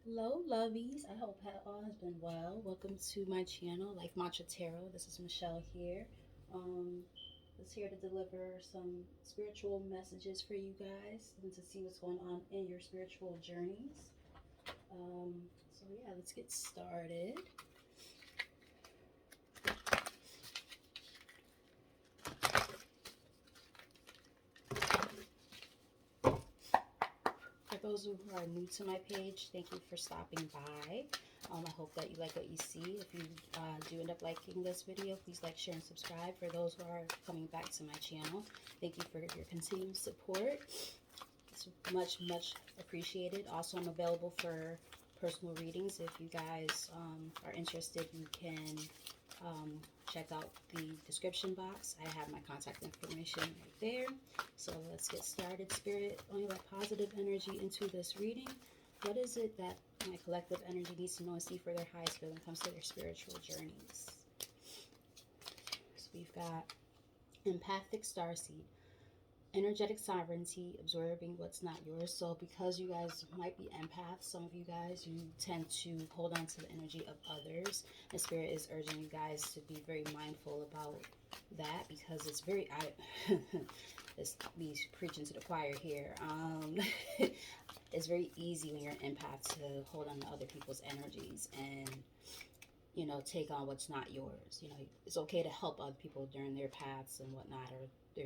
Hello, lovies. I hope all has been well. Welcome to my channel, Life Mantra Tarot. This is Michelle here. Um, is here to deliver some spiritual messages for you guys and to see what's going on in your spiritual journeys. Um, so yeah, let's get started. For those who are new to my page, thank you for stopping by. I hope that you like what you see. If you do end up liking this video, please like, share, and subscribe. For those who are coming back to my channel, thank you for your continued support. It's much appreciated. Also, I'm available for personal readings. If you guys are interested, you can check out the description box. I have my contact information right there. So let's get started. Spirit, only let positive energy into this reading. What is it that my collective energy needs to know and see for their highest good when it comes to their spiritual journeys? So we've got empathic starseed. Energetic sovereignty, absorbing what's not yours. So because you guys might be empaths, some of you guys, you tend to hold on to the energy of others. And Spirit is urging you guys to be very mindful about that, because it's very, it's me preaching to the choir here. It's very easy when you're an empath to hold on to other people's energies and, you know, take on what's not yours. You know, it's okay to help other people during their paths and whatnot, or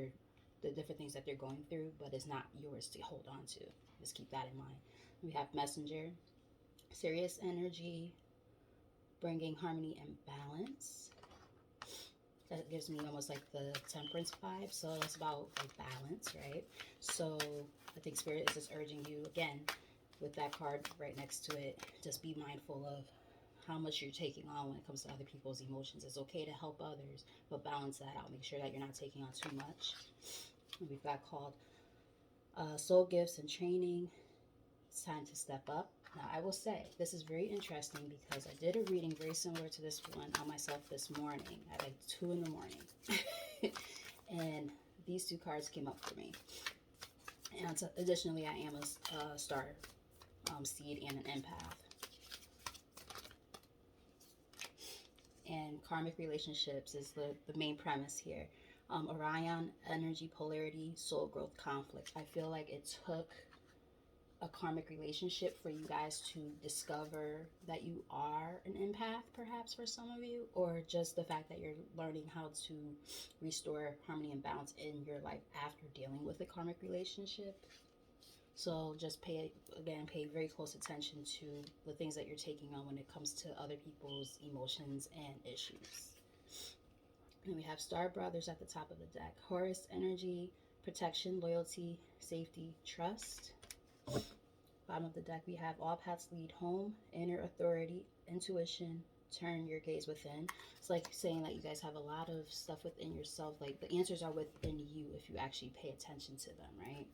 the different things that they're going through, but it's not yours to hold on to. Just keep that in mind. We have messenger, serious energy, bringing harmony and balance. That gives me almost like the temperance vibe. So it's about like balance, right? So I think Spirit is just urging you again with that card right next to it. Just be mindful of how much you're taking on when it comes to other people's emotions. It's okay to help others, but balance that out. Make sure that you're not taking on too much. And we've got called soul gifts and training. It's time to step up. Now, I will say this is very interesting because I did a reading very similar to this one on myself this morning at like 2 in the morning. And these two cards came up for me. And additionally, I am a star seed and an empath. And karmic relationships is the main premise here. Orion, energy, polarity, soul growth, conflict. I feel like it took a karmic relationship for you guys to discover that you are an empath, perhaps for some of you, or just the fact that you're learning how to restore harmony and balance in your life after dealing with a karmic relationship. So just pay very close attention to the things that you're taking on when it comes to other people's emotions and issues. And we have Star Brothers at the top of the deck. Horus energy, protection, loyalty, safety, trust. Bottom of the deck, we have all paths lead home, inner authority, intuition, turn your gaze within. It's like saying that you guys have a lot of stuff within yourself. Like the answers are within you if you actually pay attention to them, right?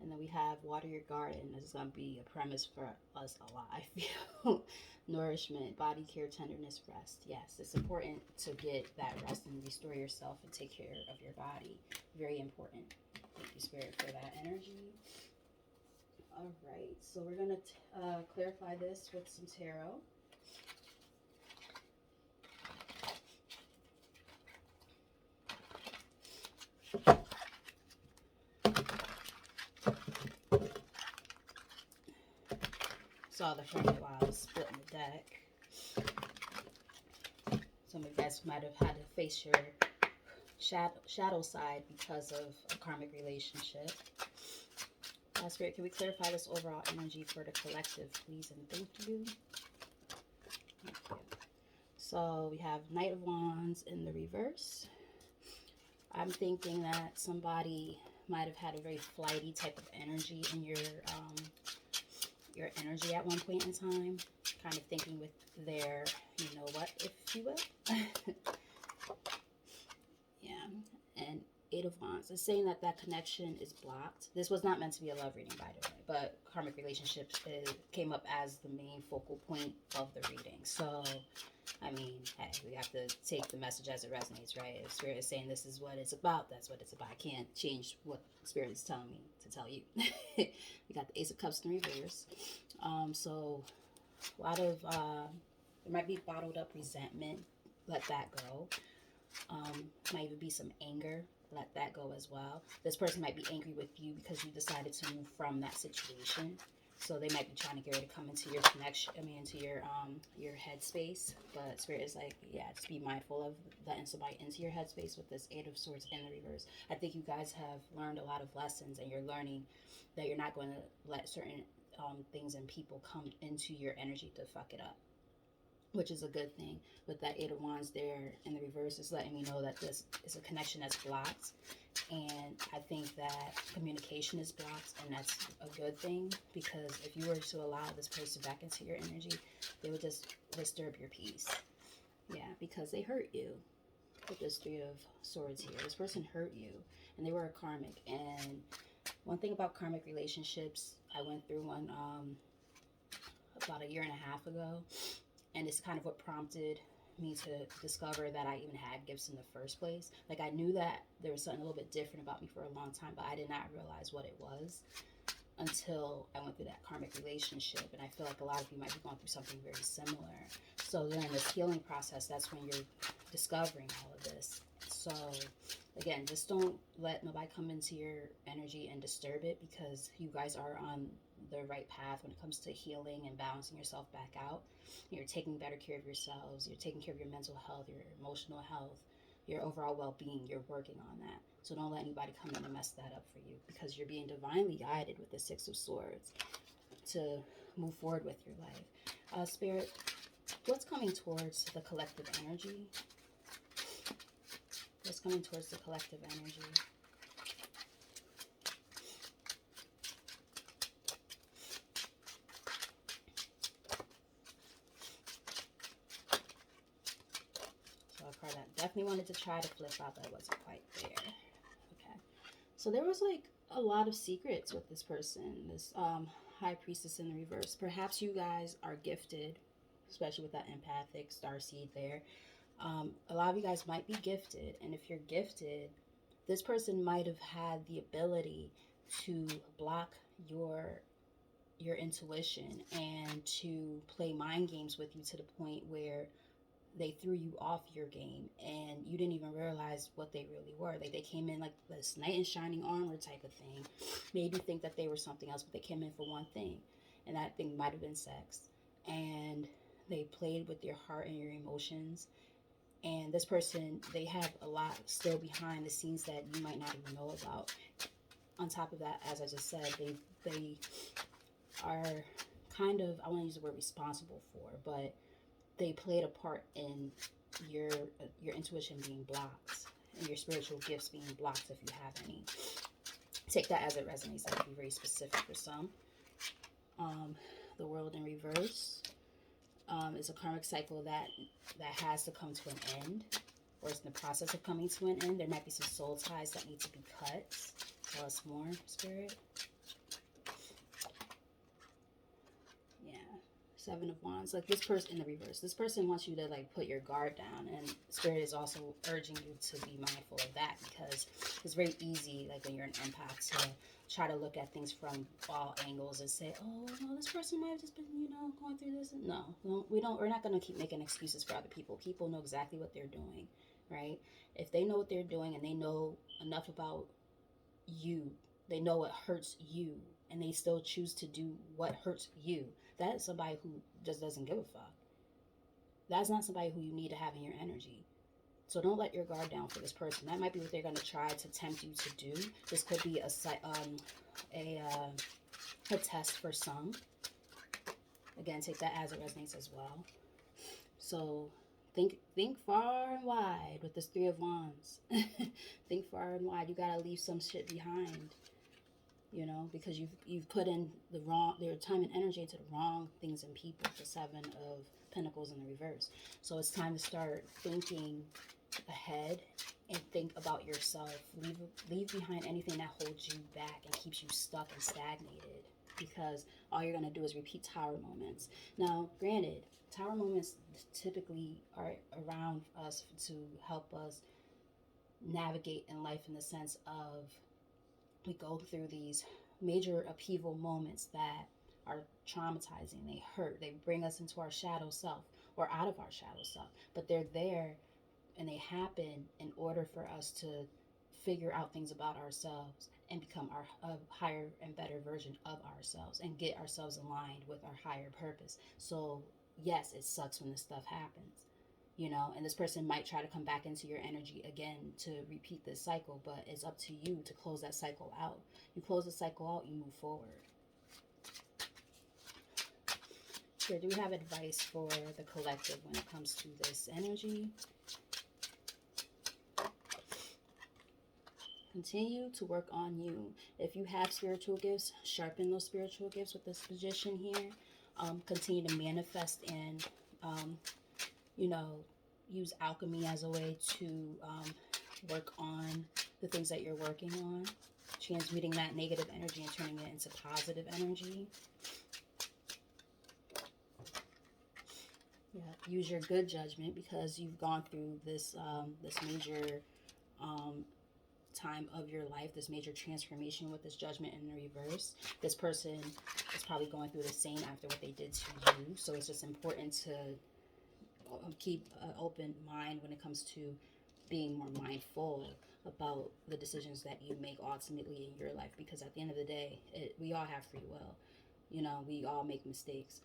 And then we have water your garden. This is going to be a premise for us a lot, I feel. Nourishment, body care, tenderness, rest. Yes, it's important to get that rest and restore yourself and take care of your body. Very important. Thank you, Spirit, for that energy. All right, so we're going to clarify this with some tarot. Saw the front while I was splitting the deck. Some of you guys might have had to face your shadow side because of a karmic relationship. Spirit, can we clarify this overall energy for the collective, please, and thank you. Thank you. So we have Knight of Wands in the reverse. I'm thinking that somebody might have had a very flighty type of energy in your energy at one point in time, kind of thinking with their, you know what, if you will. Yeah, and Eight of Wands. It's saying that that connection is blocked. This was not meant to be a love reading, by the way, but karmic relationships came up as the main focal point of the reading. So, I mean, hey, we have to take the message as it resonates, right? If Spirit is saying this is what it's about, that's what it's about. I can't change what Spirit is telling me to tell you. We got the Ace of Cups in reverse. So a lot of, there might be bottled up resentment. Let that go. Might even be some anger. Let that go as well. This person might be angry with you because you decided to move from that situation. So they might be trying to get ready to come into your connection, into your headspace. But Spirit is like, yeah, just be mindful of letting somebody into your headspace with this Eight of Swords in the reverse. I think you guys have learned a lot of lessons, and you're learning that you're not going to let certain things and people come into your energy to fuck it up, which is a good thing. With that Eight of Wands there in the reverse, is letting me know that this is a connection that's blocked. And I think that communication is blocked, and that's a good thing, because if you were to allow this person back into your energy, they would just disturb your peace. Yeah, because they hurt you. With this Three of Swords here, this person hurt you, and they were a karmic. And one thing about karmic relationships, I went through one about 1.5 years ago, and it's kind of what prompted me to discover that I even had gifts in the first place. Like, I knew that there was something a little bit different about me for a long time, but I did not realize what it was until I went through that karmic relationship. And I feel like a lot of you might be going through something very similar. So during this healing process, that's when you're discovering all of this. So again, just don't let nobody come into your energy and disturb it, because you guys are on the right path when it comes to healing and balancing yourself back out. You're taking better care of yourselves. You're taking care of your mental health, your emotional health, your overall well-being. You're working on that. So don't let anybody come in and mess that up for you, because you're being divinely guided with the Six of Swords to move forward with your life. Spirit, what's coming towards the collective energy? What's coming towards the collective energy? Card that definitely wanted to try to flip out, but it wasn't quite there. Okay, so there was like a lot of secrets with this person, this High Priestess in the reverse. Perhaps you guys are gifted, especially with that empathic starseed there. A lot of you guys might be gifted, and if you're gifted, this person might have had the ability to block your intuition and to play mind games with you to the point where they threw you off your game and you didn't even realize what they really were. Like, they came in like this knight in shining armor type of thing, made you think that they were something else, but they came in for one thing, and that thing might have been sex. And they played with your heart and your emotions. And this person, they have a lot still behind the scenes that you might not even know about. On top of that, as I just said, they are kind of, I want to use the word responsible for, but they played a part in your intuition being blocked and your spiritual gifts being blocked, if you have any. Take that as it resonates. That could be very specific for some. The World in reverse is a karmic cycle that has to come to an end, or it's in the process of coming to an end. There might be some soul ties that need to be cut. Tell us more, Spirit. Seven of Wands. Like, this person in the reverse, this person wants you to like put your guard down, and Spirit is also urging you to be mindful of that, because it's very easy, like when you're an empath, to try to look at things from all angles and say, oh no, this person might have just been, going through this. No, we're not going to keep making excuses for other people. People know exactly what they're doing, right? If they know what they're doing and they know enough about you, they know what hurts you, and they still choose to do what hurts you, that's somebody who just doesn't give a fuck. That's not somebody who you need to have in your energy. So don't let your guard down for this person. That might be what they're going to try to tempt you to do. This could be a test for some. Again, take that as it resonates as well. So think far and wide with this Three of Wands. Think far and wide. You got to leave some shit behind. Because you've put in your time and energy into the wrong things and people. The Seven of Pentacles in the reverse. So it's time to start thinking ahead and think about yourself. Leave behind anything that holds you back and keeps you stuck and stagnated. because all you're going to do is repeat tower moments. Now, granted, tower moments typically are around us to help us navigate in life, in the sense of we go through these major upheaval moments that are traumatizing, they hurt, they bring us into our shadow self or out of our shadow self, but they're there and they happen in order for us to figure out things about ourselves and become our higher and better version of ourselves and get ourselves aligned with our higher purpose. So yes, it sucks when this stuff happens, and this person might try to come back into your energy again to repeat this cycle, but it's up to you to close that cycle out. You close the cycle out, you move forward. Here, do we have advice for the collective when it comes to this energy? Continue to work on you. If you have spiritual gifts, sharpen those spiritual gifts with this Magician here. Continue to manifest and, use alchemy as a way to work on the things that you're working on. Transmuting that negative energy and turning it into positive energy. Yeah, use your good judgment because you've gone through this major time of your life, this major transformation with this Judgment in reverse. This person is probably going through the same after what they did to you. So it's just important to keep an open mind when it comes to being more mindful about the decisions that you make ultimately in your life, because at the end of the day, we all have free will. We all make mistakes,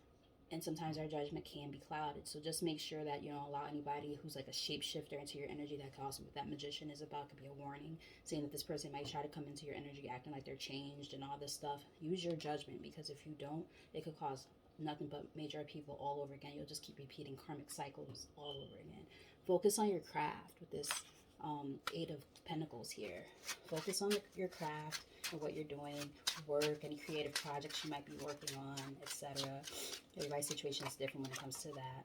and sometimes our judgment can be clouded. So just make sure that you don't allow anybody who's like a shapeshifter into your energy. That could also, what that Magician is about, could be a warning, saying that this person might try to come into your energy acting like they're changed and all this stuff. Use your judgment, because if you don't, it could cause nothing but major upheaval all over again. You'll just keep repeating karmic cycles all over again. Focus on your craft with this Eight of Pentacles here. Focus on your craft and what you're doing, work, any creative projects you might be working on, etc. Everybody's situation is different when it comes to that,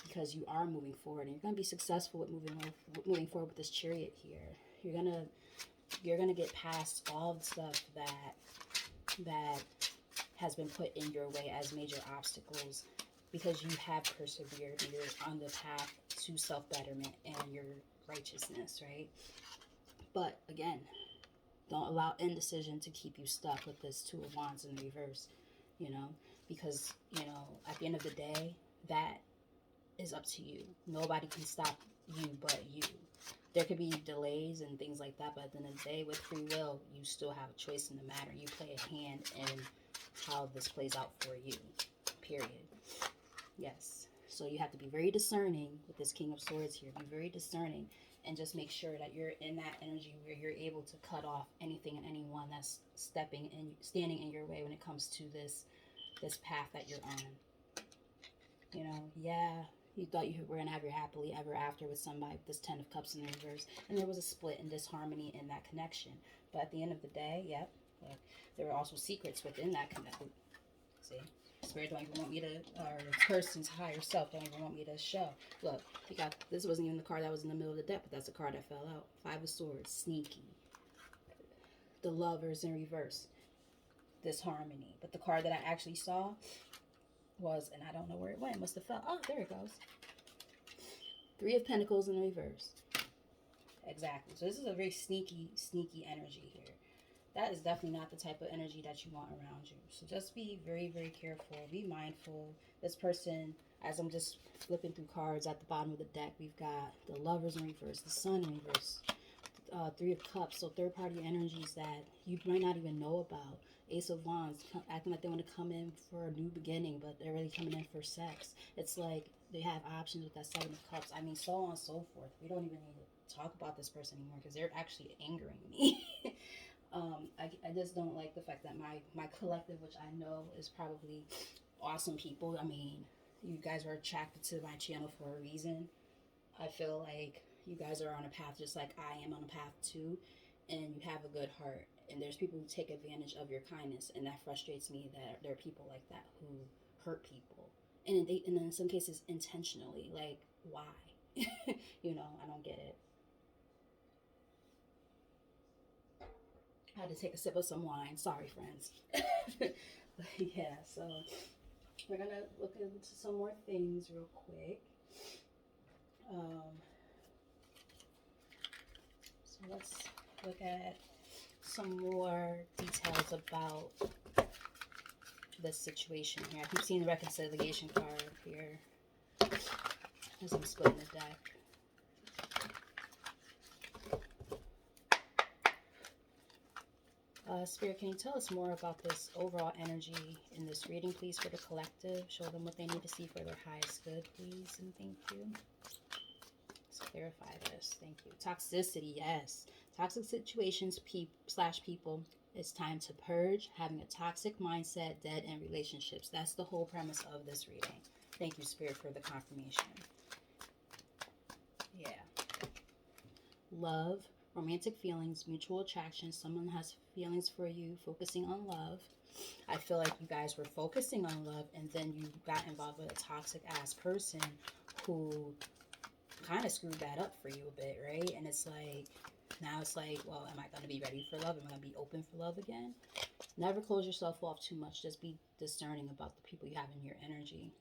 because you are moving forward and you're going to be successful with moving forward with this Chariot here. You're gonna get past all the stuff that has been put in your way as major obstacles, because you have persevered and you're on the path to self-betterment and your righteousness, right? But again, don't allow indecision to keep you stuck with this Two of Wands in reverse, because, at the end of the day, that is up to you. Nobody can stop you but you. There could be delays and things like that, but at the end of the day, with free will, you still have a choice in the matter. You play a hand in how this plays out for you, period. Yes. So you have to be very discerning with this King of Swords here. Be very discerning and just make sure that you're in that energy where you're able to cut off anything and anyone that's standing in your way when it comes to this path that you're on. Yeah, you thought you were going to have your happily ever after with somebody with this Ten of Cups in reverse, and there was a split and disharmony in that connection. But at the end of the day, yep, look, there were also secrets within that connection. See? Spirit don't even want me to, or the person's higher self don't even want me to show. Look, this wasn't even the card that was in the middle of the deck, but that's the card that fell out. Five of Swords, sneaky. The Lovers in reverse, disharmony. But the card that I actually saw was, and I don't know where it went, must have fell. Oh, there it goes. Three of Pentacles in reverse. Exactly. So this is a very sneaky energy here. That is definitely not the type of energy that you want around you. So just be very, very careful. Be mindful. This person, as I'm just flipping through cards at the bottom of the deck, we've got the Lovers in reverse, the Sun in reverse, Three of Cups. So third-party energies that you might not even know about. Ace of Wands, acting like they want to come in for a new beginning, but they're really coming in for sex. It's like they have options with that Seven of Cups. I mean, so on and so forth. We don't even need to talk about this person anymore because they're actually angering me. I just don't like the fact that my collective, which I know is probably awesome people. I mean, you guys are attracted to my channel for a reason. I feel like you guys are on a path just like I am on a path too, and you have a good heart. And there's people who take advantage of your kindness, and that frustrates me that there are people like that who hurt people, and in some cases intentionally. Like, why? I don't get it. I had to take a sip of some wine. Sorry, friends. Yeah, so we're gonna look into some more things real quick. Um, so let's look at some more details about this situation here. I keep seeing the reconciliation card here as I'm splitting the deck. Spirit, can you tell us more about this overall energy in this reading, please, for the collective? Show them what they need to see for their highest good, please, and thank you. Let's clarify this. Thank you. Toxicity, yes. Toxic situations slash people. It's time to purge. Having a toxic mindset, dead end relationships. That's the whole premise of this reading. Thank you, Spirit, for the confirmation. Yeah. Love, romantic feelings, mutual attraction. Someone has feelings for you, focusing on love. I feel like you guys were focusing on love, and then you got involved with a toxic ass person who kind of screwed that up for you a bit, right? And it's like, now it's like, well, am I going to be ready for love? Am I going to be open for love again? Never close yourself off too much. Just be discerning about the people you have in your energy,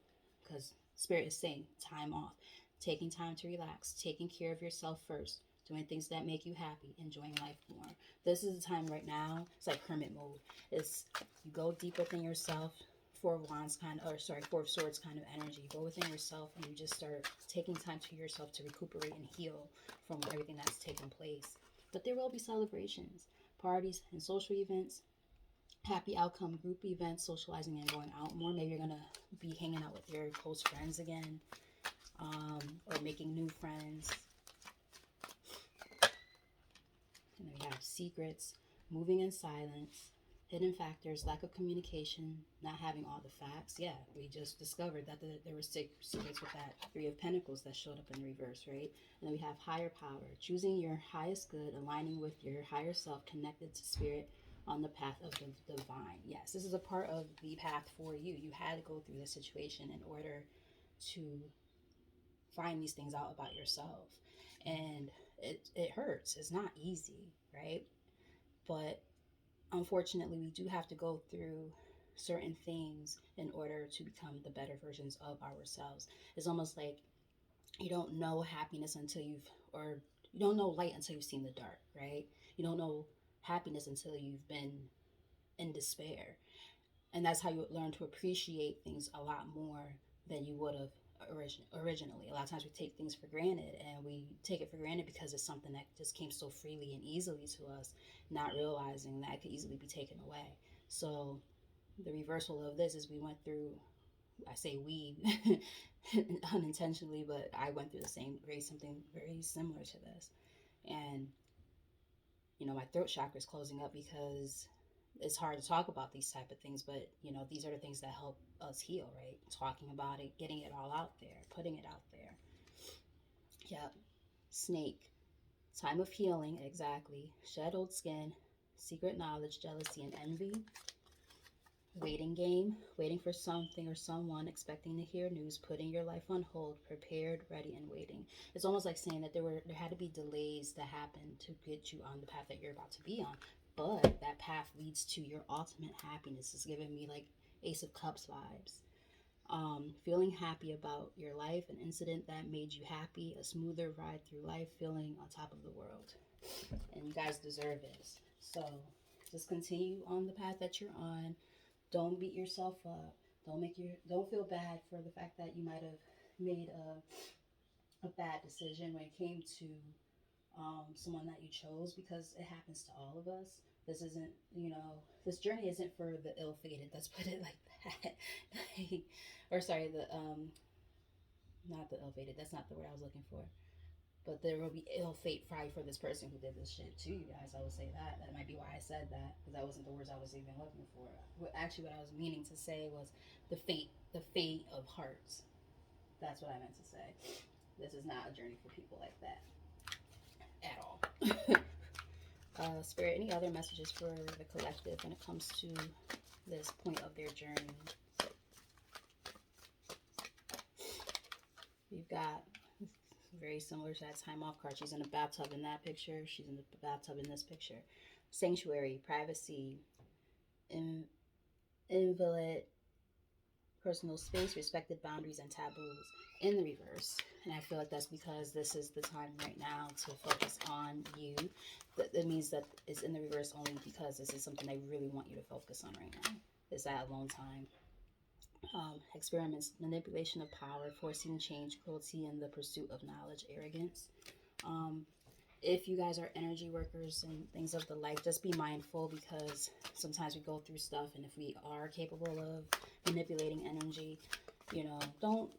because Spirit is saying time off, taking time to relax, taking care of yourself first, doing things that make you happy, enjoying life more. This is the time right now. It's like hermit mode. It's you go deep within yourself. Four of Wands kind of, or sorry, Four of Swords kind of energy. You go within yourself and you just start taking time to yourself to recuperate and heal from everything that's taken place. But there will be celebrations, parties, and social events. Happy outcome group events, socializing and going out more. Maybe you're gonna be hanging out with your close friends again, or making new friends. And then we have secrets, moving in silence, hidden factors, lack of communication, not having all the facts. Yeah, we just discovered that there were secrets with that Three of Pentacles that showed up in the reverse, right? And then we have higher power, choosing your highest good, aligning with your higher self, connected to spirit, on the path of the divine. Yes, this is a part of the path for you. You had to go through this situation in order to find these things out about yourself. And it hurts. It's not easy, right? But unfortunately, we do have to go through certain things in order to become the better versions of ourselves. It's almost like you don't know happiness until or you don't know light until you've seen the dark, right? You don't know happiness until you've been in despair. And that's how you learn to appreciate things a lot more than you would have originally. A lot of times we take things for granted, and we take it for granted because it's something that just came so freely and easily to us, not realizing that it could easily be taken away. So the reversal of this is we went through, I say we unintentionally, but I went through the same something very similar to this. And my throat chakra is closing up because it's hard to talk about these type of things, but these are the things that help us heal, right? Talking about it, getting it all out there, putting it out there. Yep. Snake, time of healing, exactly. Shed old skin, secret knowledge, jealousy, and envy. Waiting game, waiting for something or someone, expecting to hear news, putting your life on hold, prepared, ready, and waiting. It's almost like saying that there had to be delays that happened to get you on the path that you're about to be on. But that path leads to your ultimate happiness. It's giving me like Ace of Cups vibes. Feeling happy about your life, an incident that made you happy, a smoother ride through life, feeling on top of the world. And you guys deserve this. So just continue on the path that you're on. Don't beat yourself up. Don't feel bad for the fact that you might have made a bad decision when it came to someone that you chose, because it happens to all of us. This isn't, this journey isn't for the ill-fated. Let's put it like that. Or sorry, not the ill-fated. That's not the word I was looking for. But there will be ill fate probably for this person who did this shit to you guys. I would say that. That might be why I said that, because that wasn't the words I was even looking for. Actually, what I was meaning to say was the fate of hearts. That's what I meant to say. This is not a journey for people like that at all. Spirit, any other messages for the collective when it comes to this point of their journey? We've got very similar to that time off card. She's in a bathtub in that picture. She's in the bathtub in this picture. Sanctuary, privacy, invalid personal space, respected boundaries, and taboos in the reverse. And I feel like that's because this is the time right now to focus on you. That means that it's in the reverse only because this is something I really want you to focus on right now. Is that alone time? Experiments, manipulation of power, forcing change, cruelty, and the pursuit of knowledge, arrogance. Um, if you guys are energy workers and things of the like, just be mindful because sometimes we go through stuff, and if we are capable of manipulating energy, don't,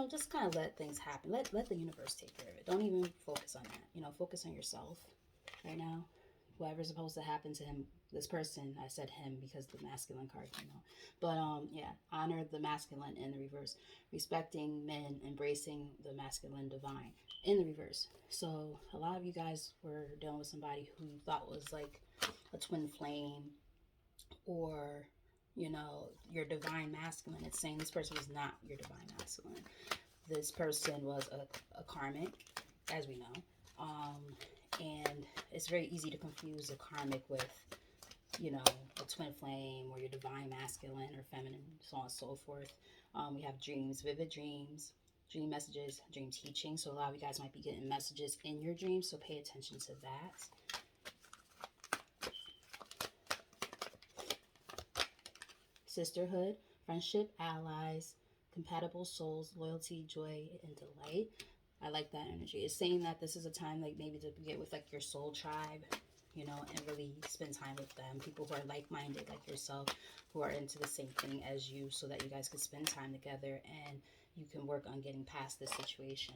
just kind of let things happen. Let the universe take care of it. Don't even focus on that. Focus on yourself right now. Whatever's supposed to happen to him, this person, I said him because the masculine card came out. But yeah, honor the masculine in the reverse, respecting men, embracing the masculine divine in the reverse. So a lot of you guys were dealing with somebody who you thought was like a twin flame, or your divine masculine. It's saying this person was not your divine masculine. This person was a karmic, as we know. And it's very easy to confuse a karmic with, a twin flame or your divine masculine or feminine, so on and so forth. We have dreams, vivid dreams, dream messages, dream teaching. So a lot of you guys might be getting messages in your dreams, so pay attention to that. Sisterhood, friendship, allies, compatible souls, loyalty, joy, and delight. I like that energy. It's saying that this is a time like maybe to get with like your soul tribe, and really spend time with them. People who are like-minded like yourself, who are into the same thing as you, so that you guys can spend time together and you can work on getting past this situation.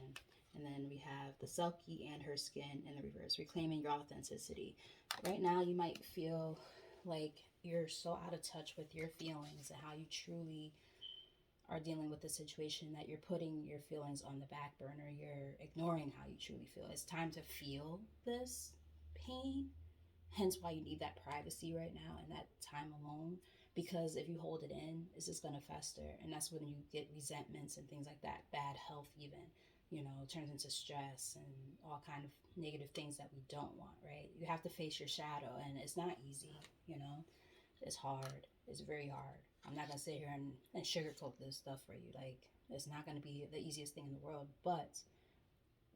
And then we have the Selkie and her skin in the reverse, reclaiming your authenticity. Right now, you might feel like you're so out of touch with your feelings and how you truly are dealing with the situation, that you're putting your feelings on the back burner. You're ignoring how you truly feel. It's time to feel this pain, hence why you need that privacy right now and that time alone. Because if you hold it in, it's just going to fester, and that's when you get resentments and things like that, bad health even, turns into stress and all kind of negative things that we don't want, right? You have to face your shadow, and it's not easy. It's hard. It's very hard. I'm not gonna sit here and sugarcoat this stuff for you. Like, it's not gonna be the easiest thing in the world, but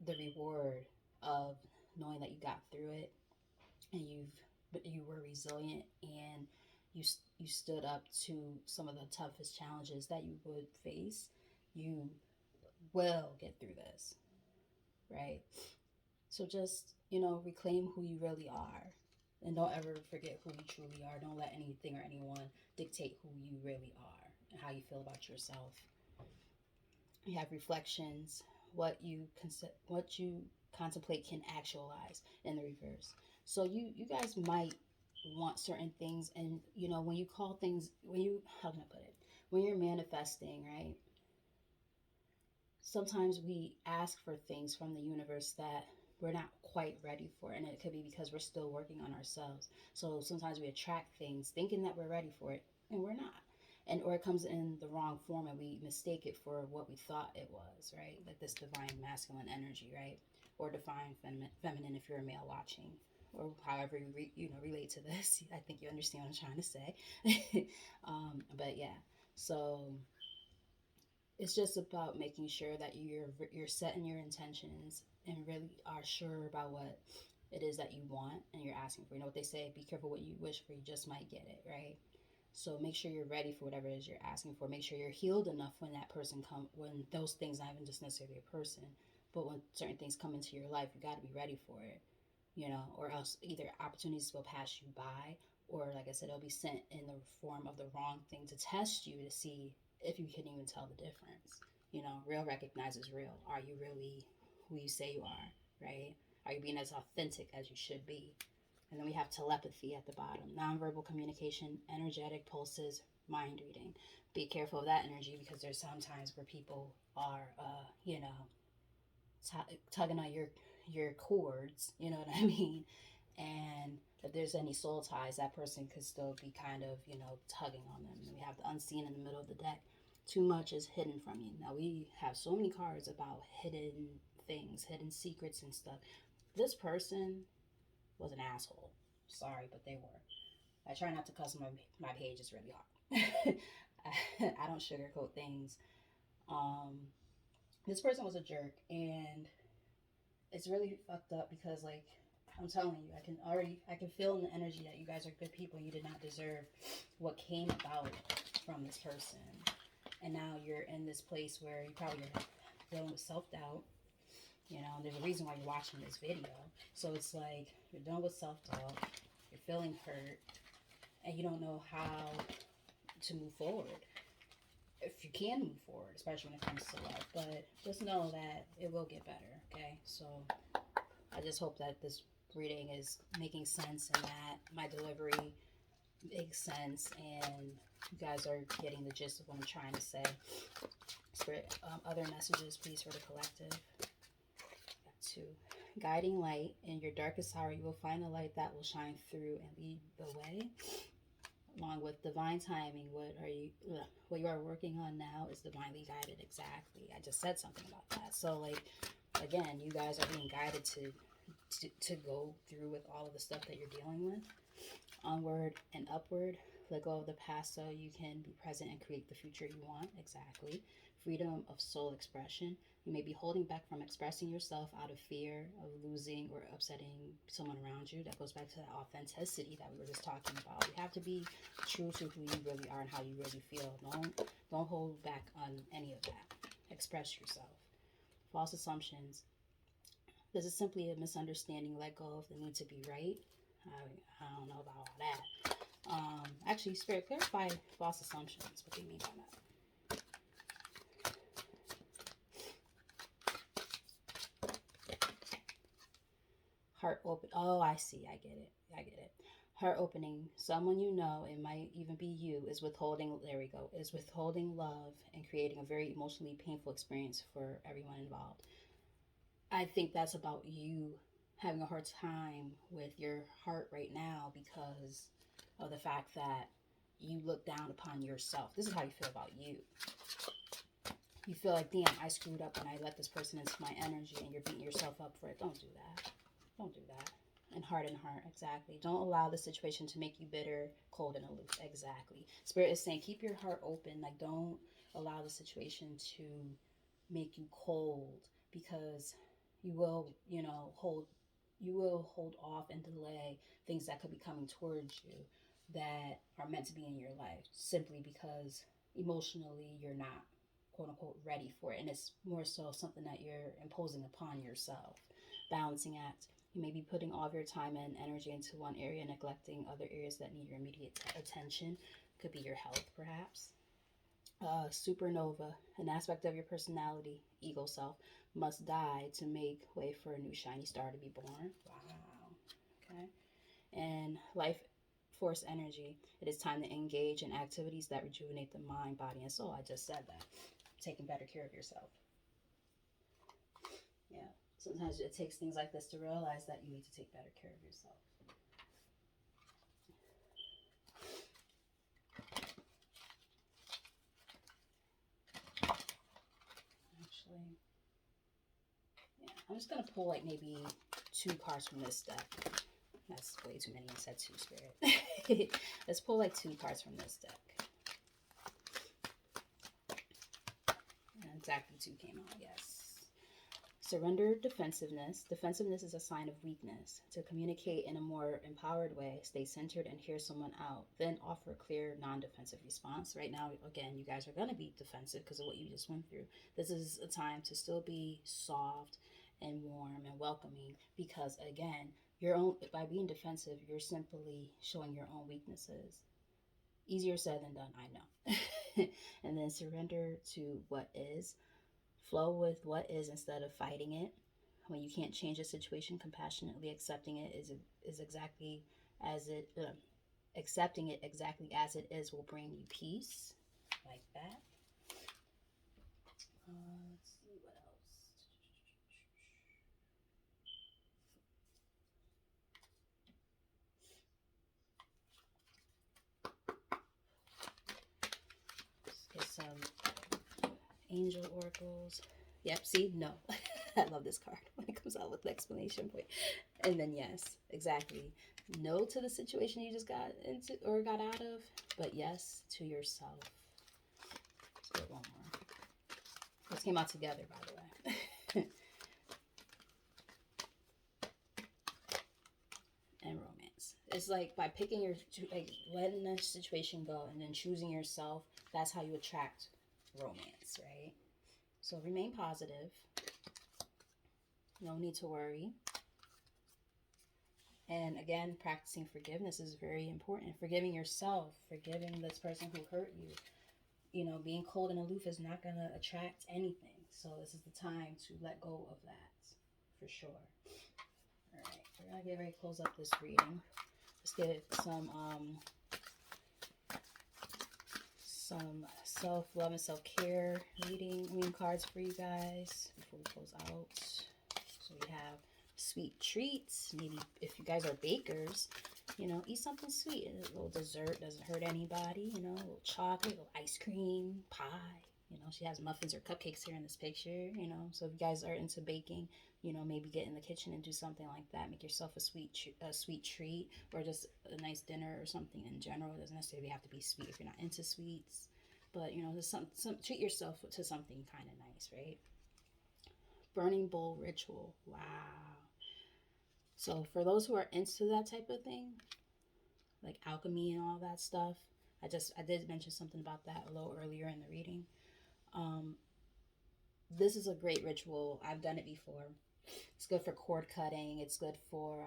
the reward of knowing that you got through it, and you were resilient, and you stood up to some of the toughest challenges that you would face, you will get through this, right? So just, reclaim who you really are. And don't ever forget who you truly are. Don't let anything or anyone dictate who you really are and how you feel about yourself. You have reflections. What you contemplate can actualize in the reverse. So you guys might want certain things, and when you call things, how can I put it? When you're manifesting, right? Sometimes we ask for things from the universe that we're not quite ready for, and it could be because we're still working on ourselves. So sometimes we attract things thinking that we're ready for it, and we're not. And or it comes in the wrong form, and we mistake it for what we thought it was, right? Like this divine masculine energy, right? Or divine feminine if you're a male watching, or however relate to this. I think you understand what I'm trying to say. But yeah, so it's just about making sure that you're setting your intentions and really are sure about what it is that you want and you're asking for. You know what they say, be careful what you wish for, you just might get it, right? So make sure you're ready for whatever it is you're asking for. Make sure you're healed enough when that person when those things, not even just necessarily a person, but when certain things come into your life, you got to be ready for it, or else either opportunities will pass you by, or like I said, it'll be sent in the form of the wrong thing to test you to see if you can even tell the difference. Real recognizes real. Are you really who you say you are, right? Are you being as authentic as you should be? And then we have telepathy at the bottom, nonverbal communication, energetic pulses, mind reading. Be careful of that energy, because there's sometimes where people are, tugging on your cords, you know what I mean? And if there's any soul ties, that person could still be kind of, tugging on them. And we have the unseen in the middle of the deck. Too much is hidden from you. Now, we have so many cards about hidden things, hidden secrets and stuff. This person was an asshole. Sorry, but they were. I try not to cuss on my page. It's really hard. I don't sugarcoat things. Um, this person was a jerk, and it's really fucked up because, like, I'm telling you, I can feel in the energy that you guys are good people. You did not deserve what came about from this person, and now you're in this place where you probably are dealing with self doubt. You know, and there's a reason why you're watching this video. So it's like you're dealing with self doubt, you're feeling hurt, and you don't know how to move forward. If you can move forward, especially when it comes to love, but just know that it will get better. Okay, so I just hope that this reading is making sense and that my delivery makes sense and you guys are getting the gist of what I'm trying to say. Spirit, other messages, please, for the collective. Got two. Guiding light. In your darkest hour, you will find a light that will shine through and lead the way. Along with divine timing, what you are working on now is divinely guided. Exactly. I just said something about that. So, like, again, you guys are being guided to go through with all of the stuff that you're dealing with. Onward and upward. Let go of the past so you can be present and create the future you want. Exactly. Freedom of soul expression. You may be holding back from expressing yourself out of fear of losing or upsetting someone around you. That goes back to that authenticity that we were just talking about. You have to be true to who you really are and how you really feel. Don't hold back on any of that. Express yourself. False assumptions. This is simply a misunderstanding. Let go of the need to be right. I don't know about all that. Actually, Spirit, clarify false assumptions. What do you mean by that? Heart open. Oh, I see. I get it. I get it. Heart opening. Someone you know, it might even be you, is withholding. There we go. Is withholding love and creating a very emotionally painful experience for everyone involved. I think that's about you having a hard time with your heart right now because of the fact that you look down upon yourself. This is how you feel about you. You feel like, damn, I screwed up when I let this person into my energy, and you're beating yourself up for it. Don't do that. Don't do that. And heart, exactly. Don't allow the situation to make you bitter, cold, and aloof. Exactly. Spirit is saying, keep your heart open. Like, don't allow the situation to make you cold because you will, you will hold off and delay things that could be coming towards you that are meant to be in your life simply because emotionally you're not quote unquote ready for it, and it's more so something that you're imposing upon yourself. Balancing act. You may be putting all of your time and energy into one area, neglecting other areas that need your immediate attention. Could be your health, perhaps. Supernova, an aspect of your personality, ego self, must die to make way for a new shiny star to be born. Wow. Okay. And life force energy. It is time to engage in activities that rejuvenate the mind, body, and soul. I just said that. Taking better care of yourself. Yeah. Sometimes it takes things like this to realize that you need to take better care of yourself. Actually, yeah. I'm just going to pull like maybe 2 cards from this deck. That's way too many. I said 2, Spirit. Let's pull like 2 cards from this deck. And exactly 2 came out, yes. Surrender defensiveness. Defensiveness is a sign of weakness. To communicate in a more empowered way, stay centered and hear someone out. Then offer a clear, non-defensive response. Right now, again, you guys are going to be defensive because of what you just went through. This is a time to still be soft and warm and welcoming because, again, by being defensive, you're simply showing your own weaknesses. Easier said than done, I know. And then surrender to what is. Flow with what is instead of fighting it. When you can't change a situation, compassionately accepting it is exactly as it. Accepting it exactly as it is will bring you peace, like that. Let's see what else. Let's get some angel oracles. Yep, see, no. I love this card when it comes out with the explanation point. And then yes, exactly. No to the situation you just got into or got out of. but yes to yourself. Let's get one more. This came out together, by the way. And romance. It's like by picking your, like letting the situation go and then choosing yourself, that's how you attract romance, right? So remain positive. No need to worry. And again, practicing forgiveness is very important. Forgiving yourself, forgiving this person who hurt you. You know, being cold and aloof is not going to attract anything. So this is the time to let go of that, for sure. All right, we're going to get ready to close up this reading. Let's get some self-love and self-care reading cards for you guys before we close out. So we have sweet treats. Maybe if you guys are bakers, you know, eat something sweet. A little dessert doesn't hurt anybody. You know, a little chocolate, a little ice cream, pie. You know, she has muffins or cupcakes here in this picture. You know, so if you guys are into baking, you know, maybe get in the kitchen and do something like that. Make yourself a sweet treat, or just a nice dinner or something in general. It doesn't necessarily have to be sweet if you're not into sweets. But, you know, just treat yourself to something kind of nice, right? Burning bowl ritual. Wow. So for those who are into that type of thing, like alchemy and all that stuff, I did mention something about that a little earlier in the reading. This is a great ritual. I've done it before. It's good for cord cutting. It's good for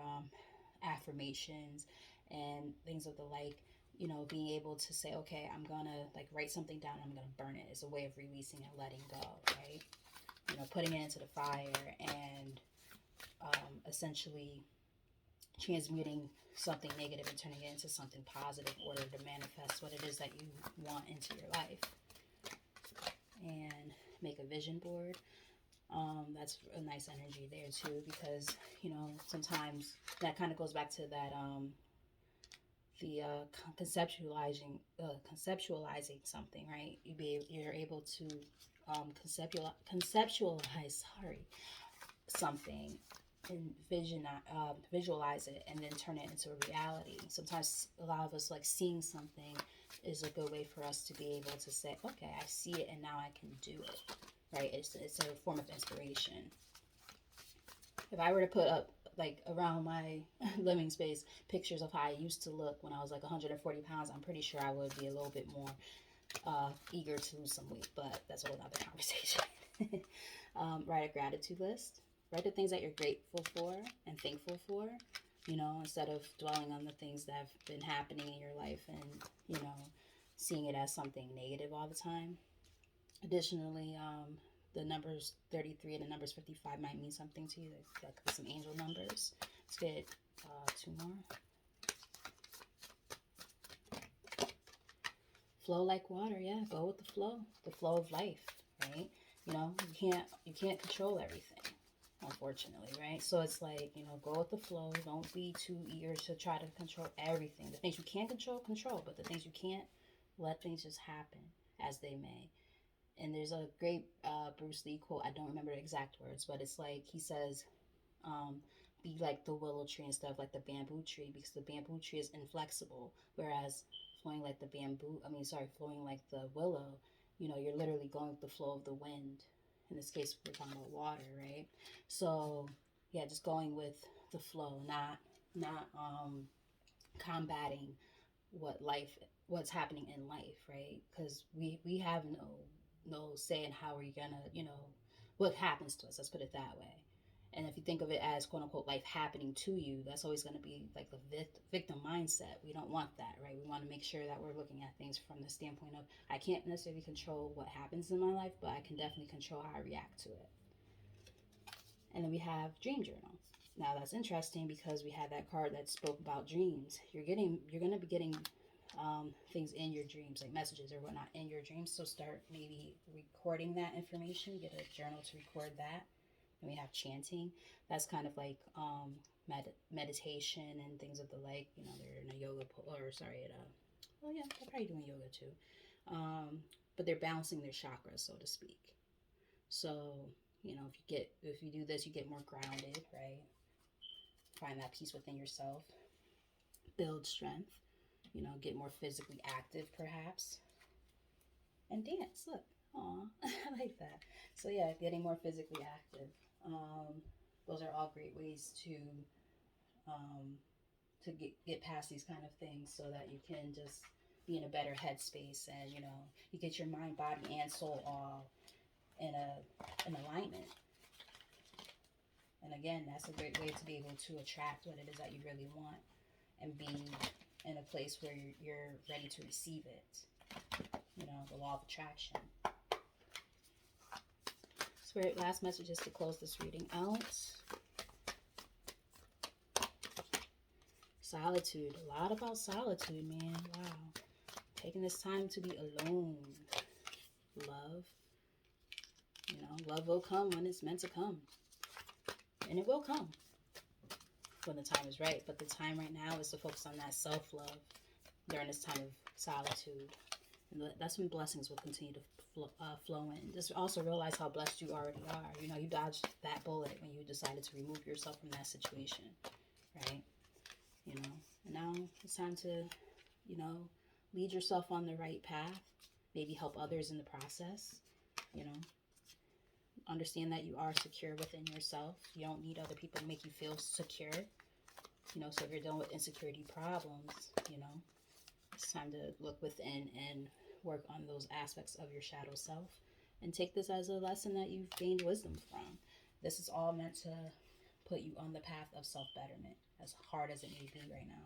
affirmations and things of the like. You know, being able to say, okay, I'm gonna like write something down. I'm gonna burn it. It's a way of releasing and letting go, right? You know, putting it into the fire and essentially transmuting something negative and turning it into something positive in order to manifest what it is that you want into your life. And make a vision board. That's a nice energy there too, because, you know, sometimes that kind of goes back to that conceptualizing something, right? You're able to conceptualize something and visualize it and then turn it into a reality. Sometimes a lot of us, like, seeing something is a good way for us to be able to say, okay, I see it and now I can do it, right? It's a form of inspiration. If I were to put up, like, around my living space pictures of how I used to look when I was like 140 pounds, I'm pretty sure I would be a little bit more eager to lose some weight, but that's a whole other conversation. Write a gratitude list. Write the things that you're grateful for and thankful for, you know, instead of dwelling on the things that have been happening in your life and, you know, seeing it as something negative all the time. Additionally, the numbers 33 and the numbers 55 might mean something to you. That could be some angel numbers. Let's get two more. Flow like water, yeah. Go with the flow of life, right? You know, you can't control everything, unfortunately, right? So it's like, you know, go with the flow. Don't be too eager to try to control everything. The things you can control, but the things you can't, let things just happen as they may. And there's a great Bruce Lee quote. I don't remember the exact words, but it's like, he says, be like the willow tree instead of like the bamboo tree, because the bamboo tree is inflexible, whereas flowing like the willow, you know, you're literally going with the flow of the wind. In this case, we're talking about water, right? So yeah, just going with the flow, not combating what's happening in life, right? Because we have no say in how we're gonna, you know, what happens to us. Let's put it that way. And if you think of it as quote unquote life happening to you, that's always going to be like the victim mindset. We don't want that, right? We want to make sure that we're looking at things from the standpoint of, I can't necessarily control what happens in my life, but I can definitely control how I react to it. And then we have dream journal. Now that's interesting because we had that card that spoke about dreams. You're going to be getting things in your dreams, like messages or whatnot in your dreams. So start maybe recording that information. Get a journal to record that. And we have chanting. That's kind of like meditation and things of the like. You know, they're in a yoga well, yeah, they're probably doing yoga too. But they're balancing their chakras, so to speak. So, you know, if you do this, you get more grounded, right? Find that peace within yourself. Build strength. you know, get more physically active perhaps. And dance, look. Aw, I like that. So yeah, getting more physically active. Um, those are all great ways um, to get past these kind of things so that you can just be in a better headspace, and you know, you get your mind, body, and soul all in alignment. And again, that's a great way to be able to attract what it is that you really want and be in a place where you're ready to receive it. You know, the law of attraction. Spirit, last message is to close this reading out. Solitude. A lot about solitude, man. Wow. Taking this time to be alone. Love. You know, love will come when it's meant to come. And it will come when the time is right. But the time right now is to focus on that self-love during this time of solitude. And that's when blessings will continue to flow in. Just also realize how blessed you already are. You know, you dodged that bullet when you decided to remove yourself from that situation, right? You know, and now it's time to, you know, lead yourself on the right path. Maybe help others in the process. You know, understand that you are secure within yourself. You don't need other people to make you feel secure. You know, so if you're dealing with insecurity problems, you know, it's time to look within and work on those aspects of your shadow self and take this as a lesson that you've gained wisdom from. This is all meant to put you on the path of self-betterment, as hard as it may be right now,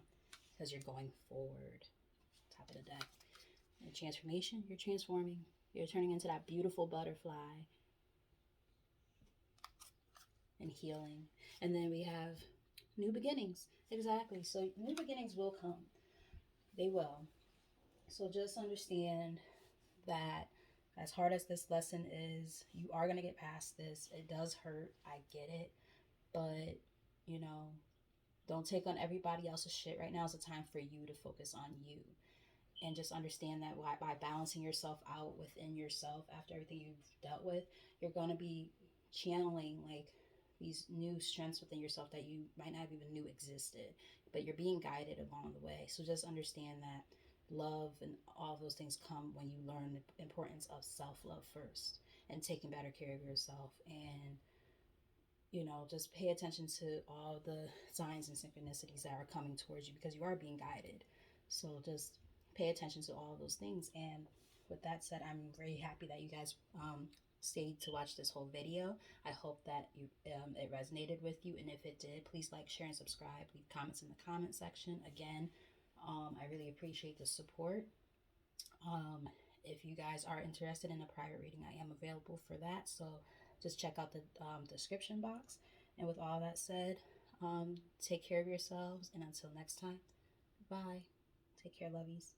because you're going forward. Top of the deck. And transformation, you're transforming. You're turning into that beautiful butterfly. And healing. And then we have new beginnings. Exactly. So new beginnings will come. They will. So just understand that as hard as this lesson is, you are going to get past this. It does hurt. I get it. But, you know, don't take on everybody else's shit. Right now is a time for you to focus on you. And just understand that by balancing yourself out within yourself after everything you've dealt with, you're going to be channeling like these new strengths within yourself that you might not even knew existed, but you're being guided along the way. So just understand that love and all those things come when you learn the importance of self-love first and taking better care of yourself. And you know, just pay attention to all the signs and synchronicities that are coming towards you, because you are being guided. So just pay attention to all those things. And with that said, I'm very happy that you guys stayed to watch this whole video. I hope that it resonated with you, and if it did, please like, share, and subscribe. Leave comments in the comment section. Again, I really appreciate the support. If you guys are interested in a private reading, I am available for that. So just check out the description box. And with all that said, take care of yourselves. And until next time, bye. Take care, lovies.